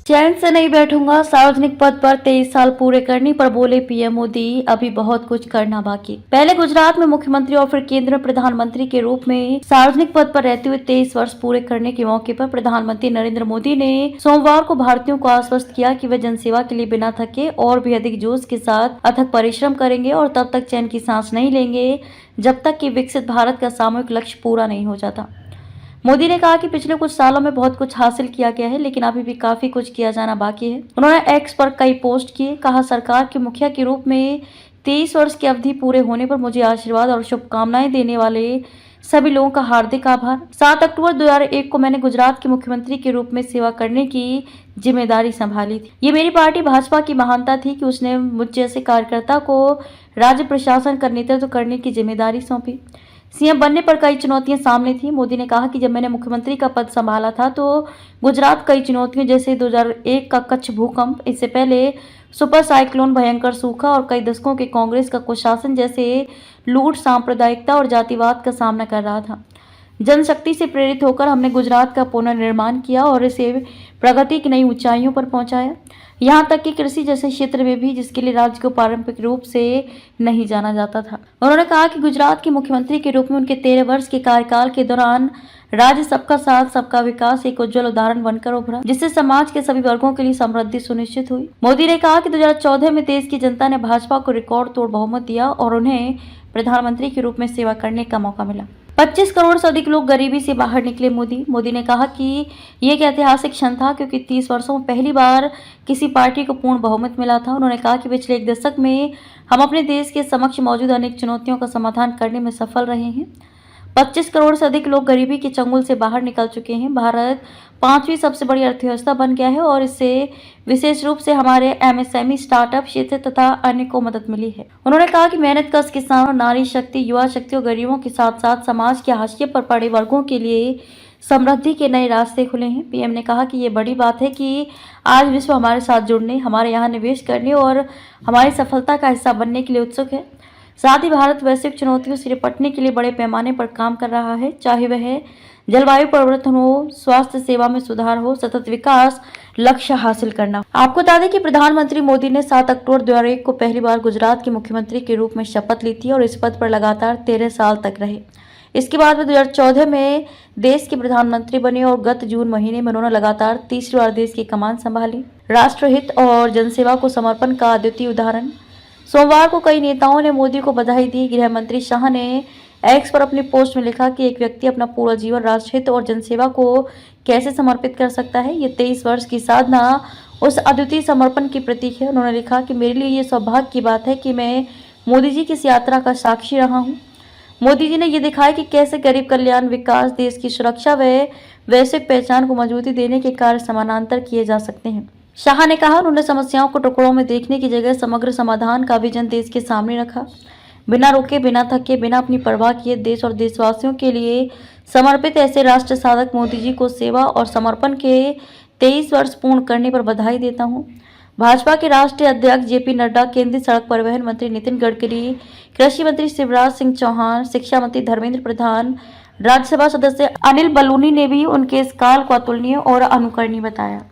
चैन से नहीं बैठूंगा, सार्वजनिक पद पर 23 साल पूरे करने पर बोले पीएम मोदी, अभी बहुत कुछ करना बाकी। पहले गुजरात में मुख्यमंत्री और फिर केंद्र में प्रधानमंत्री के रूप में सार्वजनिक पद पर रहते हुए 23 वर्ष पूरे करने के मौके पर प्रधानमंत्री नरेंद्र मोदी ने सोमवार को भारतीयों को आश्वस्त किया कि वे जनसेवा के लिए बिना थके और भी अधिक जोश के साथ अथक परिश्रम करेंगे और तब तक चैन की सांस नहीं लेंगे जब तक कि विकसित भारत का सामूहिक लक्ष्य पूरा नहीं हो जाता। मोदी ने कहा कि पिछले कुछ सालों में बहुत कुछ हासिल किया गया है, लेकिन अभी भी काफी कुछ किया जाना बाकी है। उन्होंने एक्स पर कई पोस्ट किए, कहा सरकार के मुखिया के रूप में 23 वर्ष की अवधि पूरे होने पर मुझे आशीर्वाद और शुभकामनाएं देने वाले सभी लोगों का हार्दिक आभार। 7 अक्टूबर 2001 को मैंने गुजरात के मुख्यमंत्री के रूप में सेवा करने की जिम्मेदारी संभाली थी। ये मेरी पार्टी भाजपा की महानता थी कि उसने मुझ जैसे कार्यकर्ता को राज्य प्रशासन का नेतृत्व करने की जिम्मेदारी सौंपी। सीएम बनने पर कई चुनौतियां सामने थी। मोदी ने कहा कि जब मैंने मुख्यमंत्री का पद संभाला था तो गुजरात कई चुनौतियों जैसे 2001 का कच्छ भूकंप, इससे पहले सुपर साइक्लोन, भयंकर सूखा और कई दशकों के कांग्रेस का कुशासन जैसे लूट, सांप्रदायिकता और जातिवाद का सामना कर रहा था। जनशक्ति से प्रेरित होकर हमने गुजरात का पुनर्निर्माण किया और इसे प्रगति की नई ऊंचाइयों पर पहुंचाया, यहाँ तक कि कृषि जैसे क्षेत्र में भी, जिसके लिए राज्य को पारंपरिक रूप से नहीं जाना जाता था। उन्होंने कहा कि गुजरात के मुख्यमंत्री के रूप में उनके 13 वर्ष के कार्यकाल के दौरान राज्य सबका साथ सबका विकास एक उज्जवल उदाहरण बनकर उभरा, जिससे समाज के सभी वर्गों के लिए समृद्धि सुनिश्चित हुई। मोदी ने कहा कि 2014 में देश की जनता ने भाजपा को रिकॉर्ड तोड़ बहुमत दिया और उन्हें प्रधानमंत्री के रूप में सेवा करने का मौका मिला। 25 करोड़ से अधिक लोग गरीबी से बाहर निकले। मोदी ने कहा कि ये एक ऐतिहासिक क्षण था क्योंकि 30 वर्षों में पहली बार किसी पार्टी को पूर्ण बहुमत मिला था। उन्होंने कहा कि पिछले एक दशक में हम अपने देश के समक्ष मौजूद अनेक चुनौतियों का समाधान करने में सफल रहे हैं। 25 करोड़ से अधिक लोग गरीबी के चंगुल से बाहर निकल चुके हैं। भारत 5वीं सबसे बड़ी अर्थव्यवस्था बन गया है और इससे विशेष रूप से हमारे एमएसएमई, स्टार्टअप क्षेत्र तथा अन्य को मदद मिली है। उन्होंने कहा कि मेहनतकश किसानों, नारी शक्ति, युवा शक्ति और गरीबों के साथ साथ समाज के हाशिए पर पड़े वर्गों के लिए समृद्धि के नए रास्ते खुले हैं। पीएम ने कहा कि ये बड़ी बात है कि आज विश्व हमारे साथ जुड़ने, हमारे यहाँ निवेश करने और हमारी सफलता का हिस्सा बनने के लिए उत्सुक है। साथ ही भारत वैश्विक चुनौतियों से निपटने के लिए बड़े पैमाने पर काम कर रहा है, चाहे वह जलवायु परिवर्तन हो, स्वास्थ्य सेवा में सुधार हो, सतत विकास लक्ष्य हासिल करना। आपको बता दें कि प्रधानमंत्री मोदी ने 7 अक्टूबर 2001 को पहली बार गुजरात के मुख्यमंत्री के रूप में शपथ ली थी और इस पद पर लगातार 13 साल तक रहे। इसके बाद वे 2014 में देश के प्रधानमंत्री बने और गत जून महीने में उन्होंने लगातार तीसरी बार देश की कमान संभाली। राष्ट्रहित और जनसेवा को समर्पण का अद्वितीय उदाहरण। सोमवार को कई नेताओं ने मोदी को बधाई दी। गृह मंत्री शाह ने एक्स पर अपनी पोस्ट में लिखा कि एक व्यक्ति अपना पूरा जीवन राष्ट्रहित और जनसेवा को कैसे समर्पित कर सकता है। ये 23 वर्ष की साधना उस अद्वितीय समर्पण की प्रतीक है। उन्होंने लिखा कि मेरे लिए ये सौभाग्य की बात है कि मैं मोदी जी की इस यात्रा का साक्षी रहा हूँ। मोदी जी ने ये दिखाया कि कैसे गरीब कल्याण, विकास, देश की सुरक्षा व वैश्विक पहचान को मजबूती देने के कार्य समानांतर किए जा सकते हैं। शाह ने कहा, उन्होंने समस्याओं को टुकड़ों में देखने की जगह समग्र समाधान का विजन देश के सामने रखा। बिना रुके, बिना थके, बिना अपनी परवाह किए देश और देशवासियों के लिए समर्पित ऐसे राष्ट्र साधक मोदी जी को सेवा और समर्पण के 23 वर्ष पूर्ण करने पर बधाई देता हूँ। भाजपा के राष्ट्रीय अध्यक्ष जेपी नड्डा, केंद्रीय सड़क परिवहन मंत्री नितिन गडकरी, कृषि मंत्री शिवराज सिंह चौहान, शिक्षा मंत्री धर्मेंद्र प्रधान, राज्यसभा सदस्य अनिल बलूनी ने भी उनके इस काल को अतुलनीय और अनुकरणीय बताया।